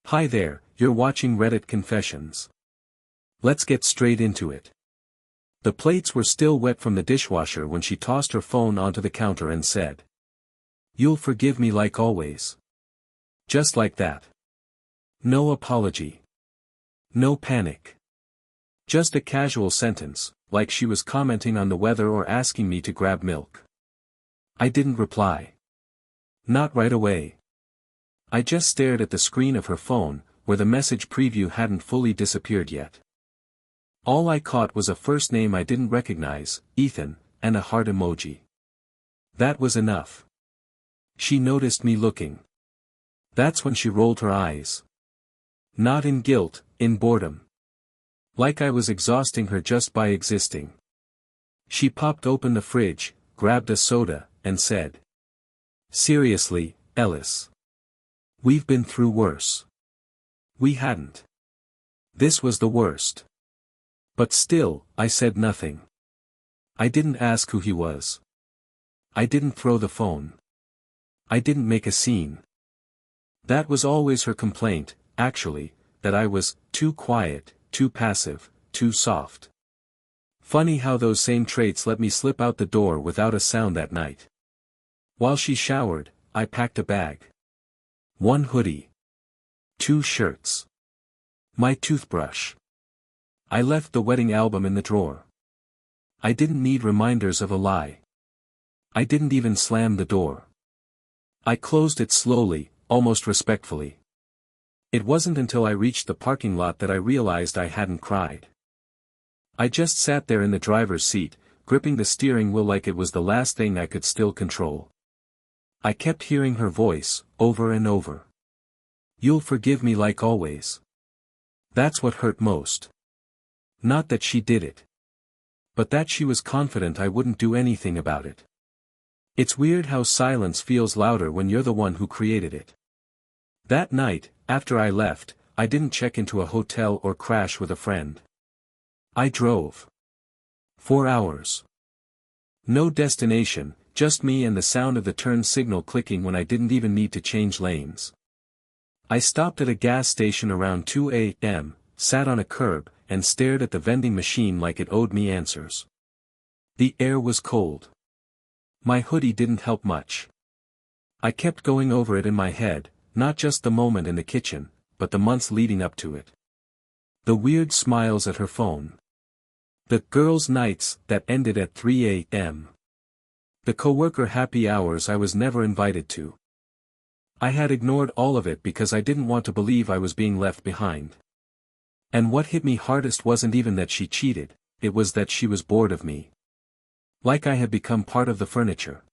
Hi there, you're watching Reddit Confessions. Let's get straight into it. The plates were still wet from the dishwasher when she tossed her phone onto the counter and said, "You'll forgive me like always." Just like that. No apology. No panic. Just a casual sentence, like she was commenting on the weather or asking me to grab milk. I didn't reply. Not right away. I just stared at the screen of her phone, where the message preview hadn't fully disappeared yet. All I caught was a first name I didn't recognize, Ethan, and a heart emoji. That was enough. She noticed me looking. That's when she rolled her eyes. Not in guilt, in boredom. Like I was exhausting her just by existing. She popped open the fridge, grabbed a soda, and said, "Seriously, Ellis. We've been through worse." We hadn't. This was the worst. But still, I said nothing. I didn't ask who he was. I didn't throw the phone. I didn't make a scene. That was always her complaint, actually, that I was too quiet, too passive, too soft. Funny how those same traits let me slip out the door without a sound that night. While she showered, I packed a bag. 1 hoodie. 2 shirts. My toothbrush. I left the wedding album in the drawer. I didn't need reminders of a lie. I didn't even slam the door. I closed it slowly, almost respectfully. It wasn't until I reached the parking lot that I realized I hadn't cried. I just sat there in the driver's seat, gripping the steering wheel like it was the last thing I could still control. I kept hearing her voice, over and over. "You'll forgive me like always." That's what hurt most. Not that she did it. But that she was confident I wouldn't do anything about it. It's weird how silence feels louder when you're the one who created it. That night, after I left, I didn't check into a hotel or crash with a friend. I drove. 4 hours. No destination, just me and the sound of the turn signal clicking when I didn't even need to change lanes. I stopped at a gas station around 2 a.m., sat on a curb, and stared at the vending machine like it owed me answers. The air was cold. My hoodie didn't help much. I kept going over it in my head, not just the moment in the kitchen, but the months leading up to it. The weird smiles at her phone. The girls' nights that ended at 3 a.m. The coworker happy hours I was never invited to. I had ignored all of it because I didn't want to believe I was being left behind. And what hit me hardest wasn't even that she cheated, it was that she was bored of me. Like I had become part of the furniture.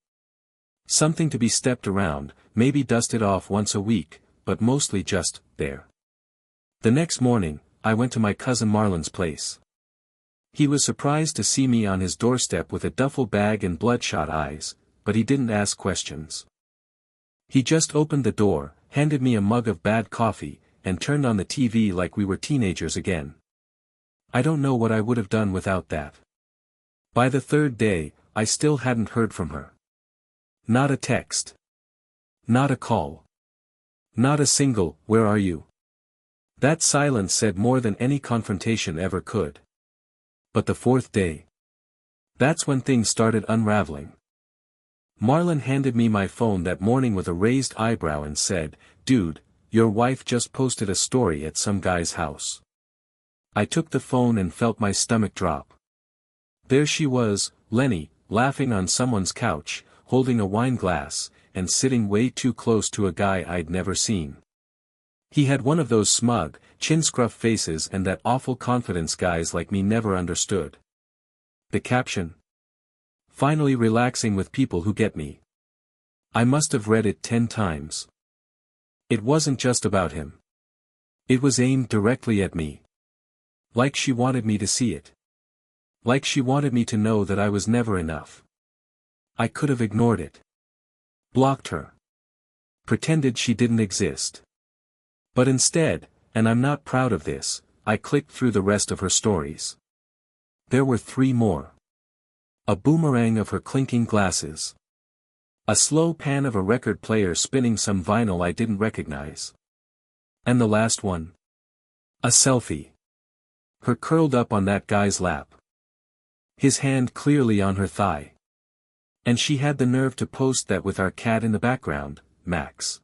Something to be stepped around, maybe dusted off once a week, but mostly just there. The next morning, I went to my cousin Marlon's place. He was surprised to see me on his doorstep with a duffel bag and bloodshot eyes, but he didn't ask questions. He just opened the door, handed me a mug of bad coffee, and turned on the TV like we were teenagers again. I don't know what I would have done without that. By the 3rd day, I still hadn't heard from her. Not a text. Not a call. Not a single, "Where are you?" That silence said more than any confrontation ever could. But the 4th day. That's when things started unraveling. Marlon handed me my phone that morning with a raised eyebrow and said, "Dude, your wife just posted a story at some guy's house." I took the phone and felt my stomach drop. There she was, Lenny, laughing on someone's couch, holding a wine glass, and sitting way too close to a guy I'd never seen. He had one of those smug, chin-scruff faces and that awful confidence guys like me never understood. The caption? "Finally relaxing with people who get me." I must have read it 10 times. It wasn't just about him. It was aimed directly at me. Like she wanted me to see it. Like she wanted me to know that I was never enough. I could have ignored it. Blocked her. Pretended she didn't exist. But instead, and I'm not proud of this, I clicked through the rest of her stories. There were 3 more. A boomerang of her clinking glasses. A slow pan of a record player spinning some vinyl I didn't recognize. And the last one? A selfie. Her curled up on that guy's lap. His hand clearly on her thigh. And she had the nerve to post that with our cat in the background, Max.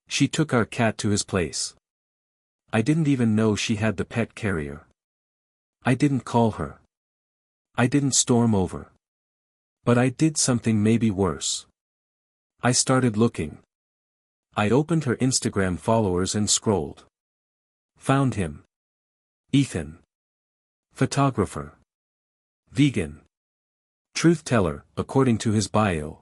She took our cat to his place. I didn't even know she had the pet carrier. I didn't call her. I didn't storm over. But I did something maybe worse. I started looking. I opened her Instagram followers and scrolled. Found him. Ethan. Photographer. Vegan. Truth teller, according to his bio.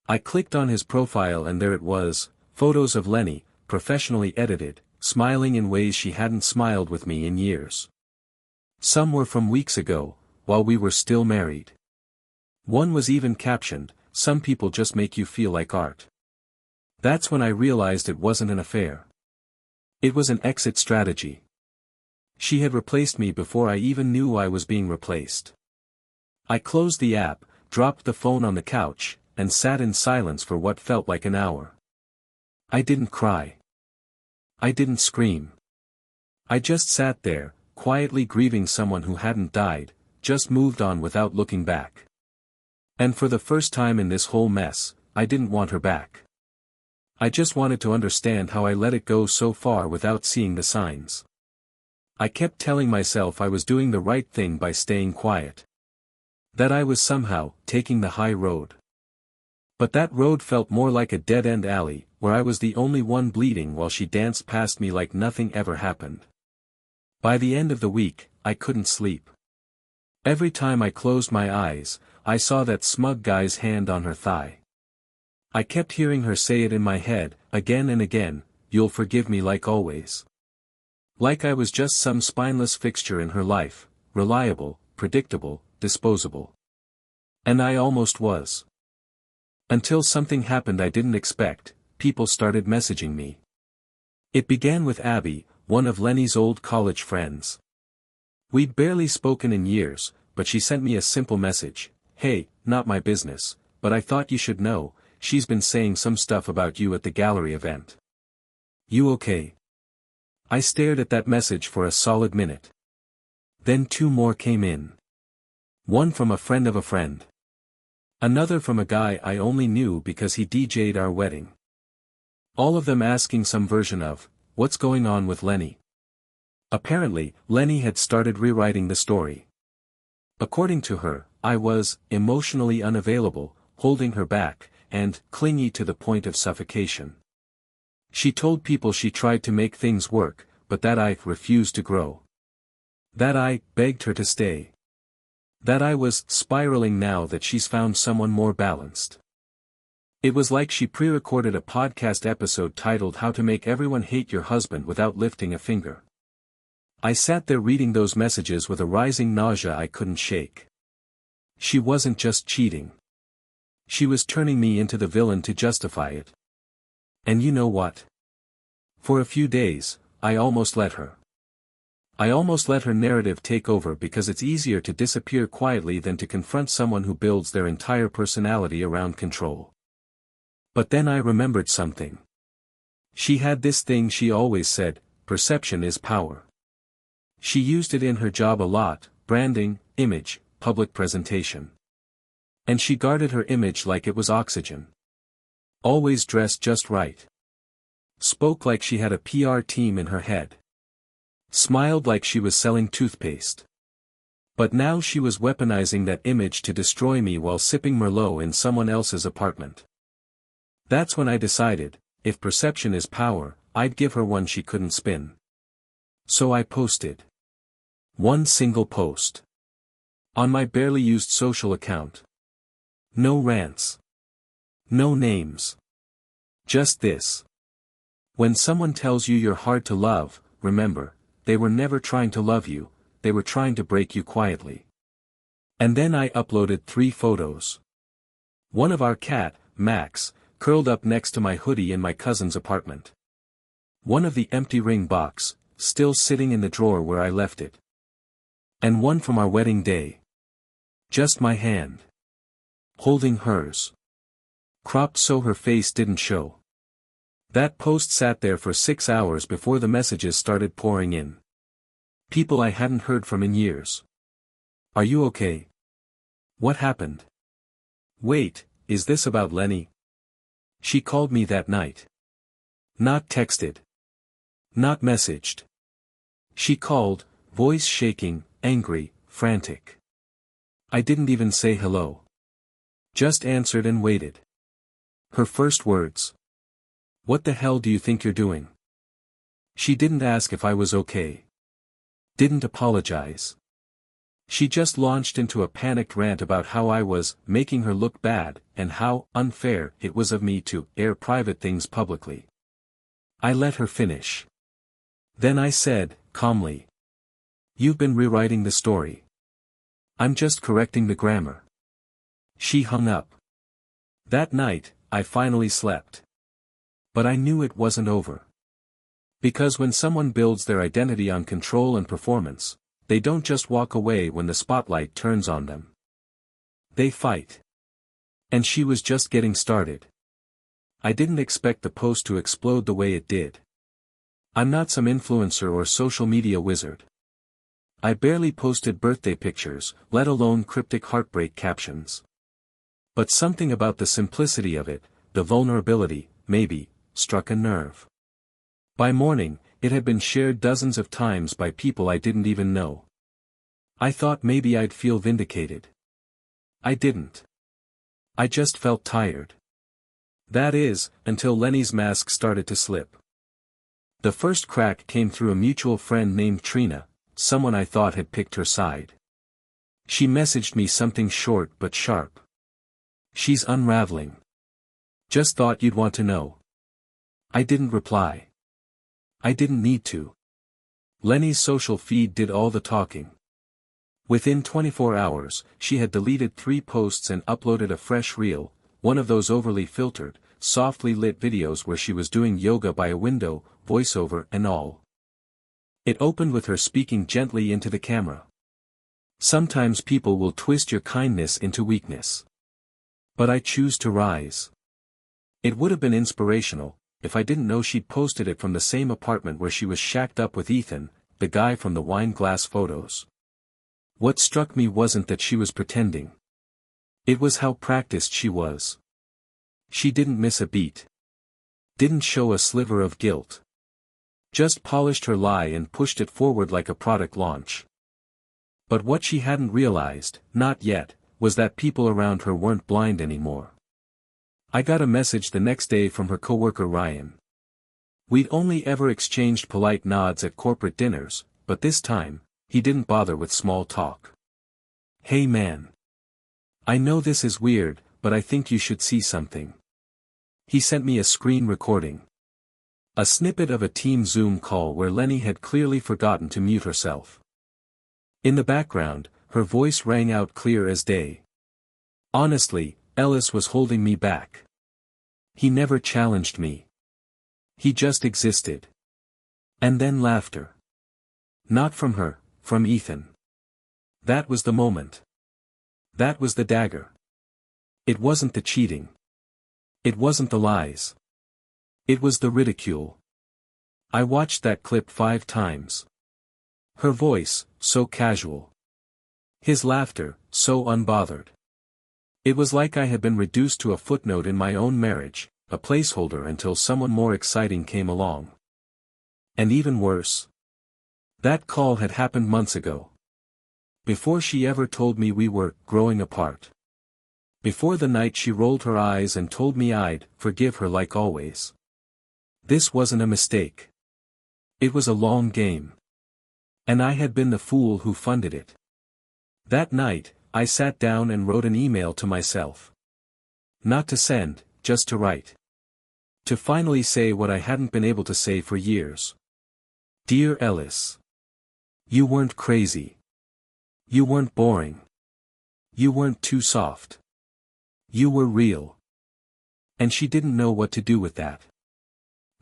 I clicked on his profile and there it was, photos of Lenny, professionally edited, smiling in ways she hadn't smiled with me in years. Some were from weeks ago, while we were still married. One was even captioned, "Some people just make you feel like art." That's when I realized it wasn't an affair. It was an exit strategy. She had replaced me before I even knew I was being replaced. I closed the app, dropped the phone on the couch, and sat in silence for what felt like an hour. I didn't cry. I didn't scream. I just sat there, quietly grieving someone who hadn't died, just moved on without looking back. And for the first time in this whole mess, I didn't want her back. I just wanted to understand how I let it go so far without seeing the signs. I kept telling myself I was doing the right thing by staying quiet. That I was somehow taking the high road. But that road felt more like a dead-end alley, where I was the only one bleeding while she danced past me like nothing ever happened. By the end of the week, I couldn't sleep. Every time I closed my eyes, I saw that smug guy's hand on her thigh. I kept hearing her say it in my head, again and again, "You'll forgive me like always." Like I was just some spineless fixture in her life, reliable, predictable, disposable. And I almost was. Until something happened I didn't expect, people started messaging me. It began with Abby, one of Lenny's old college friends. We'd barely spoken in years, but she sent me a simple message, "Hey, not my business, but I thought you should know, she's been saying some stuff about you at the gallery event. You okay?" I stared at that message for a solid minute. Then two more came in. One from a friend of a friend. Another from a guy I only knew because he DJ'd our wedding. All of them asking some version of, "What's going on with Lenny?" Apparently, Lenny had started rewriting the story. According to her, I was emotionally unavailable, holding her back, and clingy to the point of suffocation. She told people she tried to make things work, but that I refused to grow. That I begged her to stay. That I was spiraling now that she's found someone more balanced. It was like she pre-recorded a podcast episode titled "How to Make Everyone Hate Your Husband Without Lifting a Finger." I sat there reading those messages with a rising nausea I couldn't shake. She wasn't just cheating. She was turning me into the villain to justify it. And you know what? For a few days, I almost let her. I almost let her narrative take over because it's easier to disappear quietly than to confront someone who builds their entire personality around control. But then I remembered something. She had this thing she always said, "Perception is power." She used it in her job a lot, branding, image, public presentation. And she guarded her image like it was oxygen. Always dressed just right. Spoke like she had a PR team in her head. Smiled like she was selling toothpaste. But now she was weaponizing that image to destroy me while sipping Merlot in someone else's apartment. That's when I decided, if perception is power, I'd give her one she couldn't spin. So I posted. One single post. On my barely used social account. No rants. No names. Just this. When someone tells you you're hard to love, remember, they were never trying to love you, they were trying to break you quietly. And then I uploaded 3 photos. One of our cat, Max, curled up next to my hoodie in my cousin's apartment. One of the empty ring box, still sitting in the drawer where I left it. And one from our wedding day. Just my hand. Holding hers. Cropped so her face didn't show. That post sat there for 6 hours before the messages started pouring in. People I hadn't heard from in years. Are you okay? What happened? Wait, is this about Lenny? She called me that night. Not texted. Not messaged. She called, voice shaking, angry, frantic. I didn't even say hello. Just answered and waited. Her first words. What the hell do you think you're doing? She didn't ask if I was okay. Didn't apologize. She just launched into a panicked rant about how I was making her look bad and how unfair it was of me to air private things publicly. I let her finish. Then I said, calmly. You've been rewriting the story. I'm just correcting the grammar. She hung up. That night, I finally slept. But I knew it wasn't over. Because when someone builds their identity on control and performance, they don't just walk away when the spotlight turns on them. They fight. And she was just getting started. I didn't expect the post to explode the way it did. I'm not some influencer or social media wizard. I barely posted birthday pictures, let alone cryptic heartbreak captions. But something about the simplicity of it, the vulnerability, maybe, struck a nerve. By morning, it had been shared dozens of times by people I didn't even know. I thought maybe I'd feel vindicated. I didn't. I just felt tired. That is, until Lenny's mask started to slip. The first crack came through a mutual friend named Trina, someone I thought had picked her side. She messaged me something short but sharp. She's unraveling. Just thought you'd want to know. I didn't reply. I didn't need to. Lenny's social feed did all the talking. Within 24 hours, she had deleted 3 posts and uploaded a fresh reel, one of those overly filtered, softly lit videos where she was doing yoga by a window, voiceover and all. It opened with her speaking gently into the camera. Sometimes people will twist your kindness into weakness. But I choose to rise. It would have been inspirational, if I didn't know she'd posted it from the same apartment where she was shacked up with Ethan, the guy from the wine glass photos. What struck me wasn't that she was pretending. It was how practiced she was. She didn't miss a beat. Didn't show a sliver of guilt. Just polished her lie and pushed it forward like a product launch. But what she hadn't realized, not yet, was that people around her weren't blind anymore. I got a message the next day from her coworker Ryan. We'd only ever exchanged polite nods at corporate dinners, but this time, he didn't bother with small talk. Hey man. I know this is weird, but I think you should see something. He sent me a screen recording. A snippet of a team Zoom call where Lenny had clearly forgotten to mute herself. In the background, her voice rang out clear as day. Honestly, Ellis was holding me back. He never challenged me. He just existed. And then laughter. Not from her, from Ethan. That was the moment. That was the dagger. It wasn't the cheating. It wasn't the lies. It was the ridicule. I watched that clip 5 times. Her voice, so casual. His laughter, so unbothered. It was like I had been reduced to a footnote in my own marriage, a placeholder until someone more exciting came along. And even worse. That call had happened months ago. Before she ever told me we were growing apart. Before the night she rolled her eyes and told me I'd forgive her like always. This wasn't a mistake. It was a long game. And I had been the fool who funded it. That night, I sat down and wrote an email to myself. Not to send, just to write. To finally say what I hadn't been able to say for years. Dear Ellis. You weren't crazy. You weren't boring. You weren't too soft. You were real. And she didn't know what to do with that.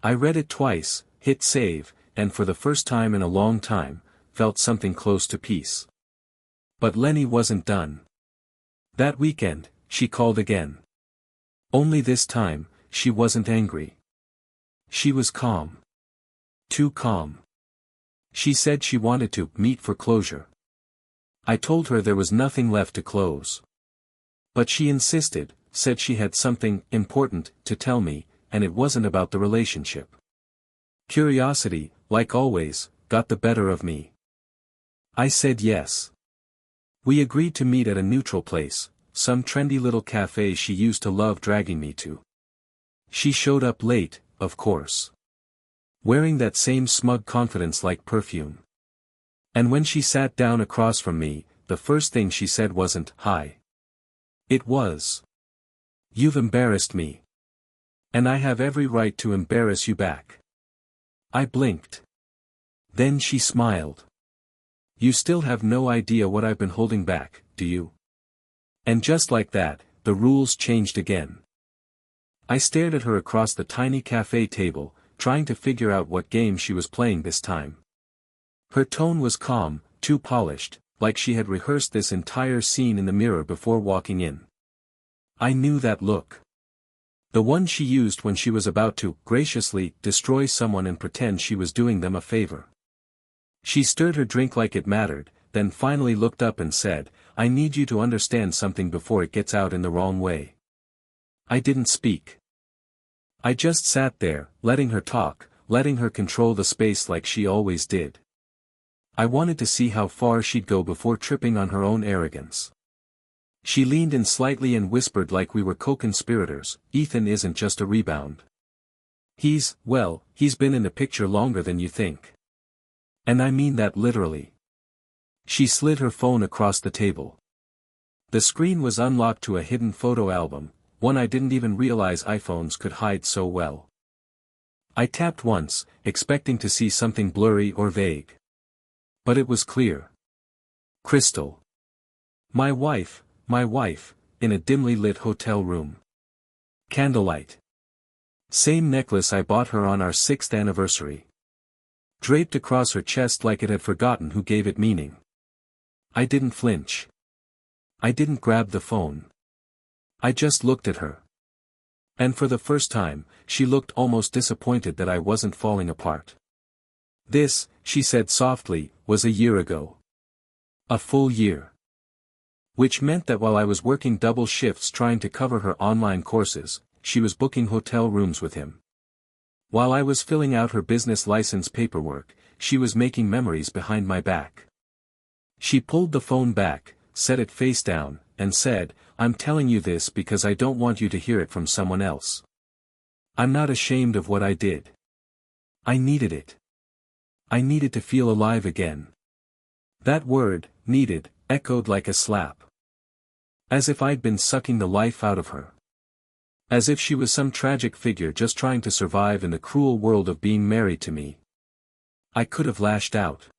I read it twice, hit save, and for the first time in a long time, felt something close to peace. But Lenny wasn't done. That weekend, she called again. Only this time, she wasn't angry. She was calm. Too calm. She said she wanted to meet for closure. I told her there was nothing left to close. But she insisted, said she had something important to tell me, and it wasn't about the relationship. Curiosity, like always, got the better of me. I said yes. We agreed to meet at a neutral place, some trendy little cafe she used to love dragging me to. She showed up late, of course. Wearing that same smug confidence-like perfume. And when she sat down across from me, the first thing she said wasn't, "Hi." It was, "You've embarrassed me. And I have every right to embarrass you back." I blinked. Then she smiled. "You still have no idea what I've been holding back, do you?" And just like that, the rules changed again. I stared at her across the tiny cafe table, trying to figure out what game she was playing this time. Her tone was calm, too polished, like she had rehearsed this entire scene in the mirror before walking in. I knew that look. The one she used when she was about to, graciously, destroy someone and pretend she was doing them a favor. She stirred her drink like it mattered, then finally looked up and said, "I need you to understand something before it gets out in the wrong way." I didn't speak. I just sat there, letting her talk, letting her control the space like she always did. I wanted to see how far she'd go before tripping on her own arrogance. She leaned in slightly and whispered like we were co-conspirators, "Ethan isn't just a rebound. He's been in the picture longer than you think. And I mean that literally." She slid her phone across the table. The screen was unlocked to a hidden photo album, one I didn't even realize iPhones could hide so well. I tapped once, expecting to see something blurry or vague. But it was clear. Crystal. My wife, in a dimly lit hotel room. Candlelight. Same necklace I bought her on our 6th anniversary. Draped across her chest like it had forgotten who gave it meaning. I didn't flinch. I didn't grab the phone. I just looked at her. And for the first time, she looked almost disappointed that I wasn't falling apart. "This," she said softly, "was a year ago. A full year. Which meant that while I was working double shifts trying to cover her online courses, she was booking hotel rooms with him. While I was filling out her business license paperwork, she was making memories behind my back." She pulled the phone back, set it face down, and said, "I'm telling you this because I don't want you to hear it from someone else. I'm not ashamed of what I did. I needed it. I needed to feel alive again." That word, needed, echoed like a slap. As if I'd been sucking the life out of her. As if she was some tragic figure just trying to survive in the cruel world of being married to me. I could have lashed out.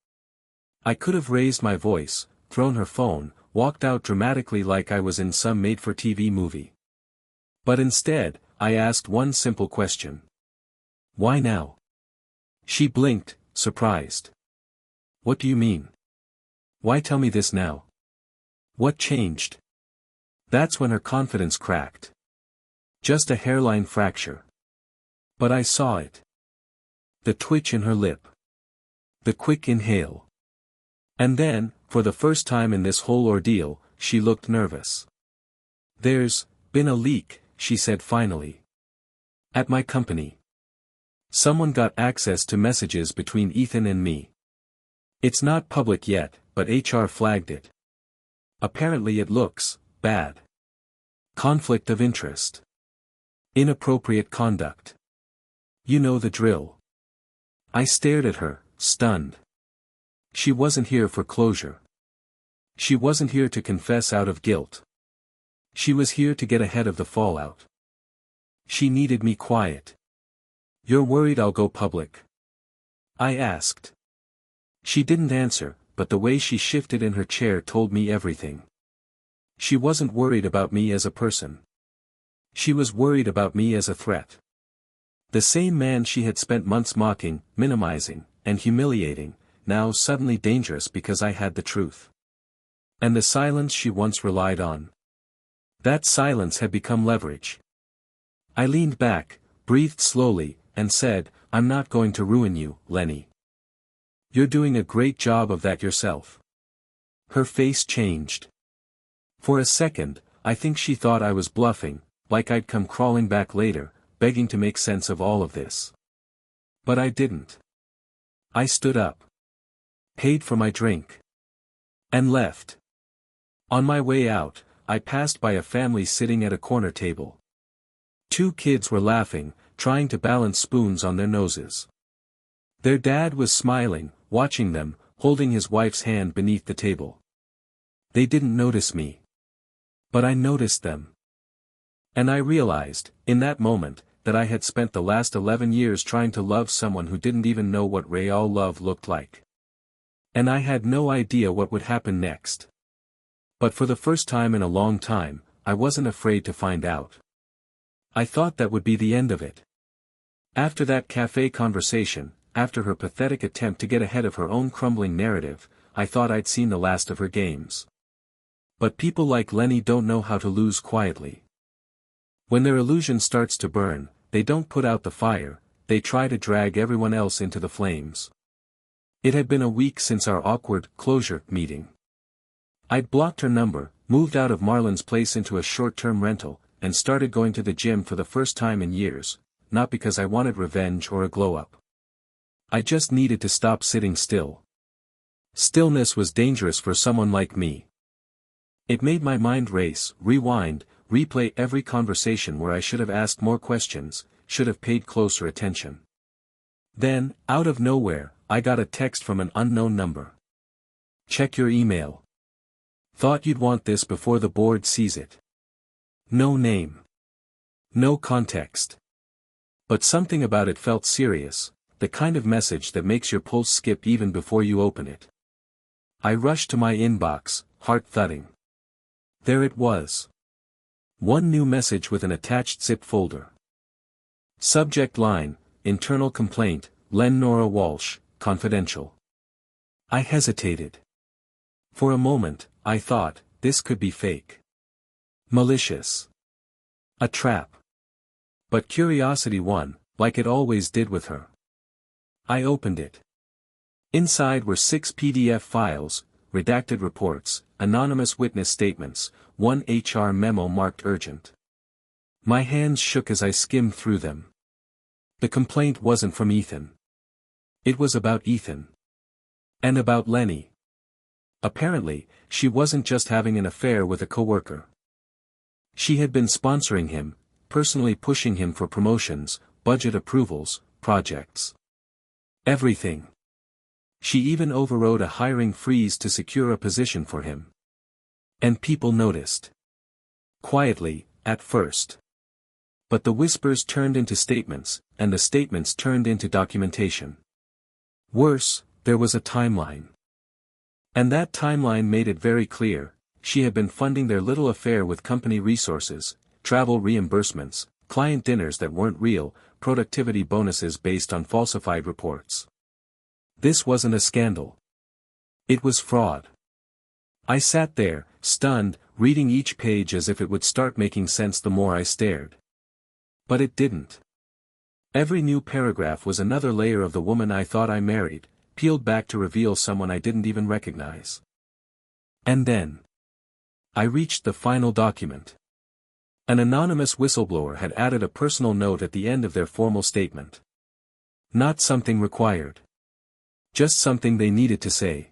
I could have raised my voice, thrown her phone, walked out dramatically like I was in some made-for-TV movie. But instead, I asked one simple question. "Why now?" She blinked, surprised. "What do you mean? Why tell me this now? What changed?" That's when her confidence cracked. Just a hairline fracture. But I saw it. The twitch in her lip. The quick inhale. And then, for the first time in this whole ordeal, she looked nervous. "There's been a leak," she said finally. "At my company. Someone got access to messages between Ethan and me. It's not public yet, but HR flagged it. Apparently it looks bad. Conflict of interest. Inappropriate conduct. You know the drill." I stared at her, stunned. She wasn't here for closure. She wasn't here to confess out of guilt. She was here to get ahead of the fallout. She needed me quiet. "You're worried I'll go public?" I asked. She didn't answer, but the way she shifted in her chair told me everything. She wasn't worried about me as a person. She was worried about me as a threat. The same man she had spent months mocking, minimizing, and humiliating, now suddenly dangerous because I had the truth. And the silence she once relied on. That silence had become leverage. I leaned back, breathed slowly, and said, "I'm not going to ruin you, Lenny. You're doing a great job of that yourself." Her face changed. For a second, I think she thought I was bluffing, like I'd come crawling back later, begging to make sense of all of this. But I didn't. I stood up, paid for my drink, and left. On my way out, I passed by a family sitting at a corner table. 2 kids were laughing, trying to balance spoons on their noses. Their dad was smiling, watching them, holding his wife's hand beneath the table. They didn't notice me. But I noticed them. And I realized, in that moment, that I had spent the last 11 years trying to love someone who didn't even know what real love looked like. And I had no idea what would happen next. But for the first time in a long time, I wasn't afraid to find out. I thought that would be the end of it. After that cafe conversation, after her pathetic attempt to get ahead of her own crumbling narrative, I thought I'd seen the last of her games. But people like Lenny don't know how to lose quietly. When their illusion starts to burn, they don't put out the fire, they try to drag everyone else into the flames. It had been a week since our awkward closure meeting. I'd blocked her number, moved out of Marlon's place into a short-term rental, and started going to the gym for the first time in years, not because I wanted revenge or a glow-up. I just needed to stop sitting still. Stillness was dangerous for someone like me. It made my mind race, rewind, replay every conversation where I should have asked more questions, should have paid closer attention. Then, out of nowhere, I got a text from an unknown number. "Check your email. Thought you'd want this before the board sees it." No name. No context. But something about it felt serious, the kind of message that makes your pulse skip even before you open it. I rushed to my inbox, heart thudding. There it was. One new message with an attached zip folder. Subject line, internal complaint, Len Nora Walsh, confidential. I hesitated. For a moment, I thought, this could be fake. Malicious. A trap. But curiosity won, like it always did with her. I opened it. Inside were 6 PDF files, redacted reports, anonymous witness statements, 1 HR memo marked urgent. My hands shook as I skimmed through them. The complaint wasn't from Ethan. It was about Ethan. And about Lenny. Apparently, she wasn't just having an affair with a coworker. She had been sponsoring him, personally pushing him for promotions, budget approvals, projects. Everything. She even overrode a hiring freeze to secure a position for him. And people noticed. Quietly, at first. But the whispers turned into statements, and the statements turned into documentation. Worse, there was a timeline. And that timeline made it very clear, she had been funding their little affair with company resources, travel reimbursements, client dinners that weren't real, productivity bonuses based on falsified reports. This wasn't a scandal. It was fraud. I sat there, stunned, reading each page as if it would start making sense the more I stared. But it didn't. Every new paragraph was another layer of the woman I thought I married, peeled back to reveal someone I didn't even recognize. And then I reached the final document. An anonymous whistleblower had added a personal note at the end of their formal statement. Not something required. Just something they needed to say.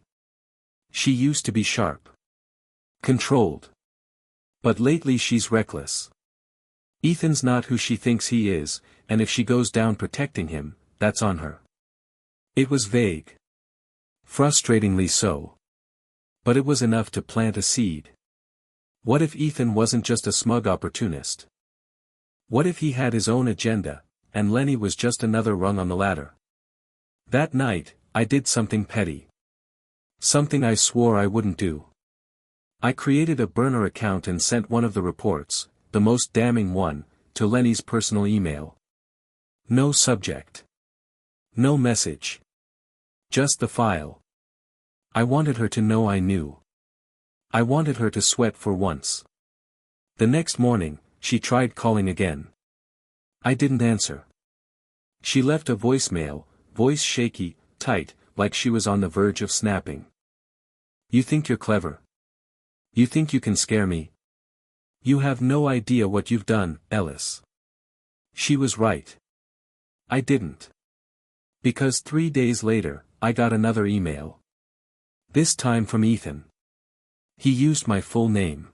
She used to be sharp. Controlled. But lately she's reckless. Ethan's not who she thinks he is, and if she goes down protecting him, that's on her. It was vague. Frustratingly so. But it was enough to plant a seed. What if Ethan wasn't just a smug opportunist? What if he had his own agenda, and Lenny was just another rung on the ladder? That night, I did something petty. Something I swore I wouldn't do. I created a burner account and sent one of the reports, the most damning one, to Lenny's personal email. No subject. No message. Just the file. I wanted her to know I knew. I wanted her to sweat for once. The next morning, she tried calling again. I didn't answer. She left a voicemail, voice shaky, tight, like she was on the verge of snapping. You think you're clever? You think you can scare me? You have no idea what you've done, Ellis. She was right. I didn't. Because 3 days later, I got another email. This time from Ethan. He used my full name.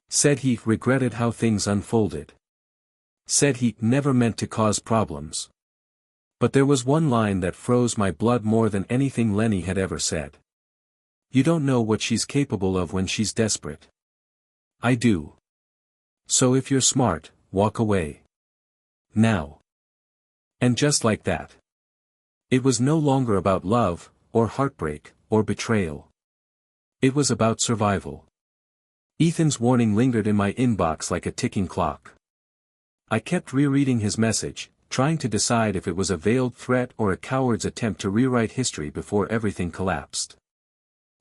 Said he regretted how things unfolded. Said he never meant to cause problems. But there was one line that froze my blood more than anything Lenny had ever said. You don't know what she's capable of when she's desperate. I do. So if you're smart, walk away. Now. And just like that. It was no longer about love, or heartbreak, or betrayal. It was about survival. Ethan's warning lingered in my inbox like a ticking clock. I kept rereading his message, trying to decide if it was a veiled threat or a coward's attempt to rewrite history before everything collapsed.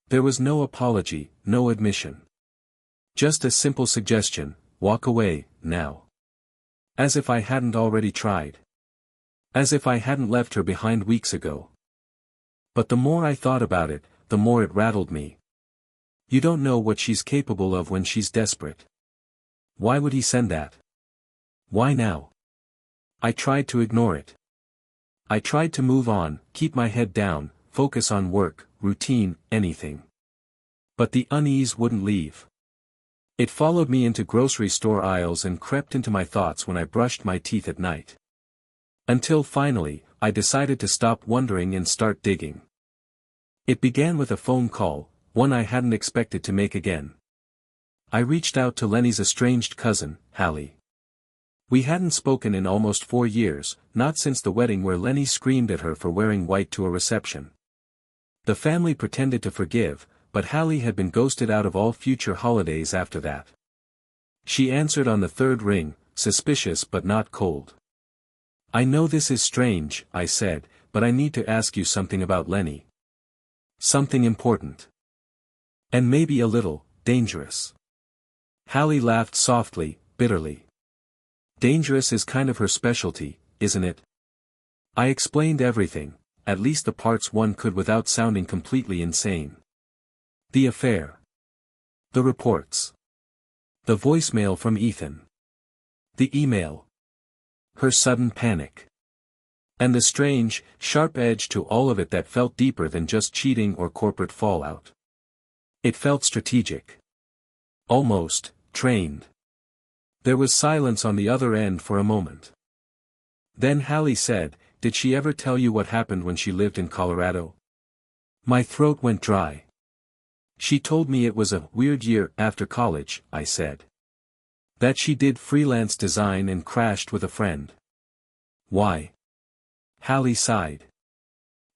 There was no apology, no admission. Just a simple suggestion, walk away, now. As if I hadn't already tried. As if I hadn't left her behind weeks ago. But the more I thought about it, the more it rattled me. You don't know what she's capable of when she's desperate. Why would he send that? Why now? I tried to ignore it. I tried to move on, keep my head down, focus on work, routine, anything. But the unease wouldn't leave. It followed me into grocery store aisles and crept into my thoughts when I brushed my teeth at night. Until finally, I decided to stop wondering and start digging. It began with a phone call, one I hadn't expected to make again. I reached out to Lenny's estranged cousin, Hallie. We hadn't spoken in almost 4 years, not since the wedding where Lenny screamed at her for wearing white to a reception. The family pretended to forgive, but Hallie had been ghosted out of all future holidays after that. She answered on the third ring, suspicious but not cold. I know this is strange, I said, but I need to ask you something about Lenny. Something important. And maybe a little, dangerous. Hallie laughed softly, bitterly. Dangerous is kind of her specialty, isn't it? I explained everything, at least the parts one could without sounding completely insane. The affair. The reports. The voicemail from Ethan. The email. Her sudden panic. And the strange, sharp edge to all of it that felt deeper than just cheating or corporate fallout. It felt strategic. Almost, trained. There was silence on the other end for a moment. Then Hallie said, "Did she ever tell you what happened when she lived in Colorado?" My throat went dry. She told me it was a weird year after college, I said. That she did freelance design and crashed with a friend. Why? Hallie sighed.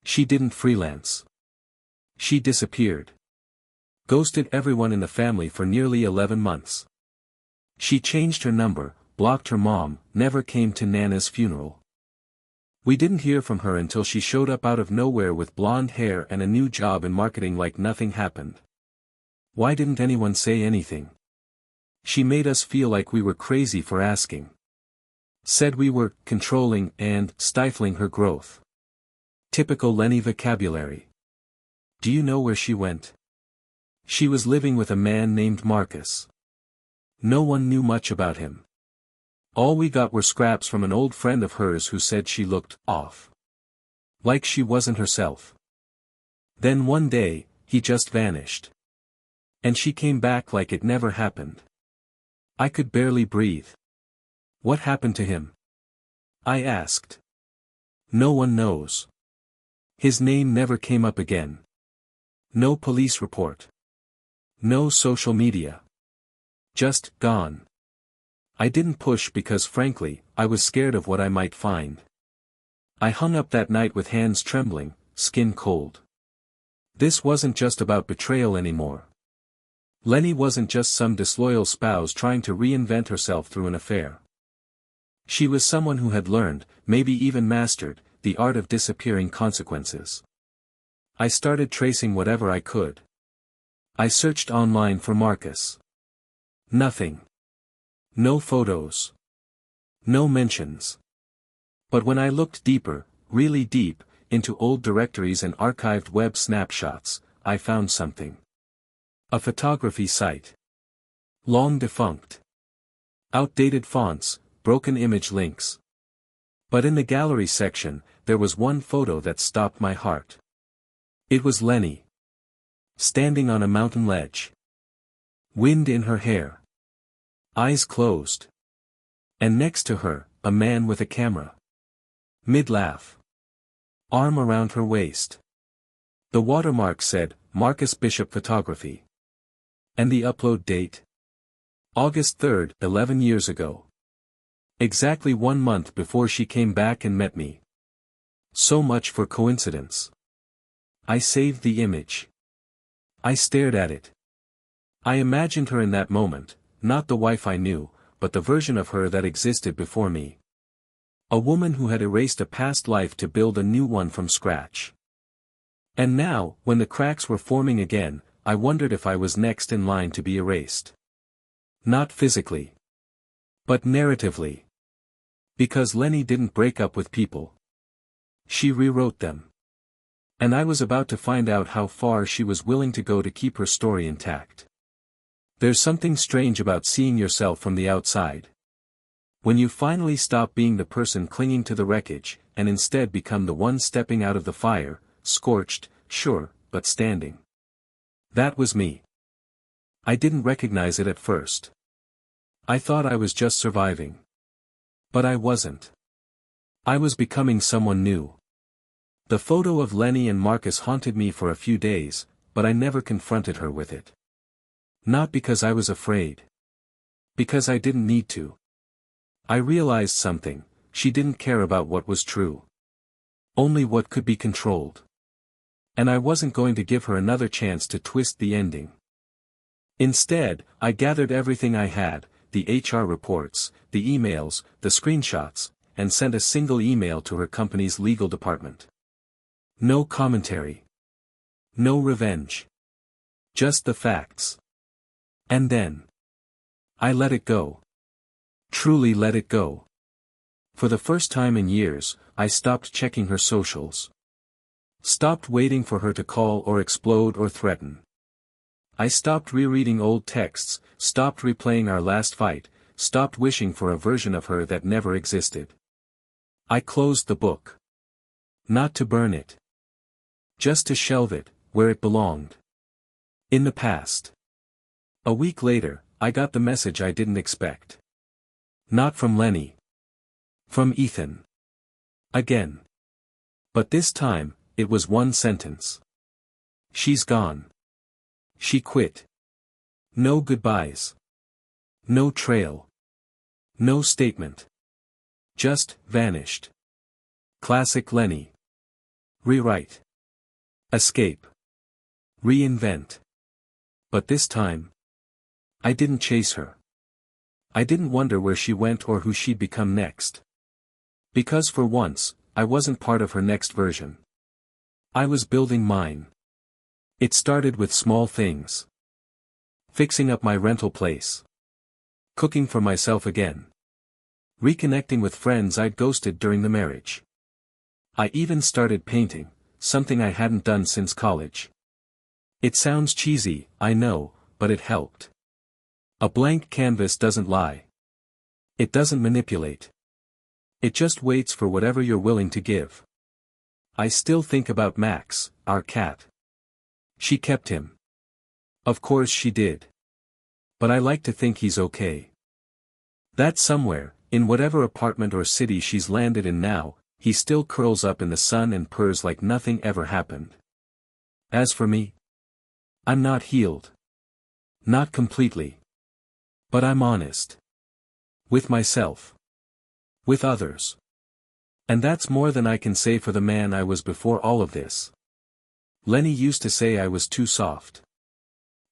She didn't freelance. She disappeared. Ghosted everyone in the family for nearly 11 months. She changed her number, blocked her mom, never came to Nana's funeral. We didn't hear from her until she showed up out of nowhere with blonde hair and a new job in marketing like nothing happened. Why didn't anyone say anything? She made us feel like we were crazy for asking. Said we were controlling and stifling her growth. Typical Lenny vocabulary. Do you know where she went? She was living with a man named Marcus. No one knew much about him. All we got were scraps from an old friend of hers who said she looked off. Like she wasn't herself. Then one day, he just vanished. And she came back like it never happened. I could barely breathe. What happened to him? I asked. No one knows. His name never came up again. No police report. No social media. Just gone. I didn't push because frankly, I was scared of what I might find. I hung up that night with hands trembling, skin cold. This wasn't just about betrayal anymore. Lenny wasn't just some disloyal spouse trying to reinvent herself through an affair. She was someone who had learned, maybe even mastered, the art of disappearing consequences. I started tracing whatever I could. I searched online for Marcus. Nothing. No photos. No mentions. But when I looked deeper, really deep, into old directories and archived web snapshots, I found something. A photography site. Long defunct. Outdated fonts, broken image links. But in the gallery section, there was one photo that stopped my heart. It was Lenny. Standing on a mountain ledge. Wind in her hair. Eyes closed. And next to her, a man with a camera. Mid-laugh. Arm around her waist. The watermark said, Marcus Bishop Photography. And the upload date? August 3rd, 11 years ago. Exactly 1 month before she came back and met me. So much for coincidence. I saved the image. I stared at it. I imagined her in that moment, not the wife I knew, but the version of her that existed before me. A woman who had erased a past life to build a new one from scratch. And now, when the cracks were forming again, I wondered if I was next in line to be erased. Not physically. But narratively. Because Lenny didn't break up with people. She rewrote them. And I was about to find out how far she was willing to go to keep her story intact. There's something strange about seeing yourself from the outside. When you finally stop being the person clinging to the wreckage, and instead become the one stepping out of the fire, scorched, sure, but standing. That was me. I didn't recognize it at first. I thought I was just surviving. But I wasn't. I was becoming someone new. The photo of Lenny and Marcus haunted me for a few days, but I never confronted her with it. Not because I was afraid. Because I didn't need to. I realized something, she didn't care about what was true. Only what could be controlled. And I wasn't going to give her another chance to twist the ending. Instead, I gathered everything I had, the HR reports, the emails, the screenshots, and sent a single email to her company's legal department. No commentary. No revenge. Just the facts. And then. I let it go. Truly let it go. For the first time in years, I stopped checking her socials. Stopped waiting for her to call or explode or threaten. I stopped rereading old texts, stopped replaying our last fight, stopped wishing for a version of her that never existed. I closed the book. Not to burn it. Just to shelve it, where it belonged. In the past. A week later, I got the message I didn't expect. Not from Lenny. From Ethan. Again. But this time, it was one sentence. She's gone. She quit. No goodbyes. No trail. No statement. Just vanished. Classic Lenny. Rewrite. Escape. Reinvent. But this time, I didn't chase her. I didn't wonder where she went or who she'd become next. Because for once, I wasn't part of her next version. I was building mine. It started with small things. Fixing up my rental place. Cooking for myself again. Reconnecting with friends I'd ghosted during the marriage. I even started painting, something I hadn't done since college. It sounds cheesy, I know, but it helped. A blank canvas doesn't lie. It doesn't manipulate. It just waits for whatever you're willing to give. I still think about Max, our cat. She kept him. Of course she did. But I like to think he's okay. That somewhere, in whatever apartment or city she's landed in now, he still curls up in the sun and purrs like nothing ever happened. As for me, I'm not healed. Not completely. But I'm honest. With myself. With others. And that's more than I can say for the man I was before all of this. Lenny used to say I was too soft.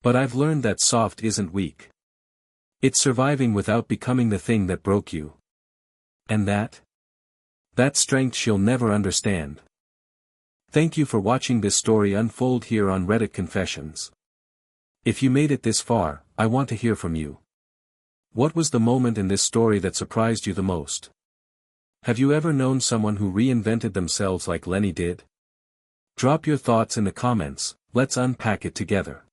But I've learned that soft isn't weak. It's surviving without becoming the thing that broke you. And that strength she'll never understand. Thank you for watching this story unfold here on Reddit Confessions. If you made it this far, I want to hear from you. What was the moment in this story that surprised you the most? Have you ever known someone who reinvented themselves like Lenny did? Drop your thoughts in the comments, let's unpack it together.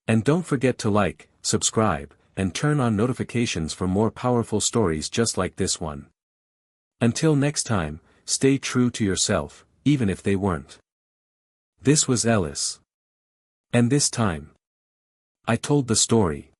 And don't forget to like, subscribe, and turn on notifications for more powerful stories just like this one. Until next time, stay true to yourself, even if they weren't. This was Ellis. And this time, I told the story.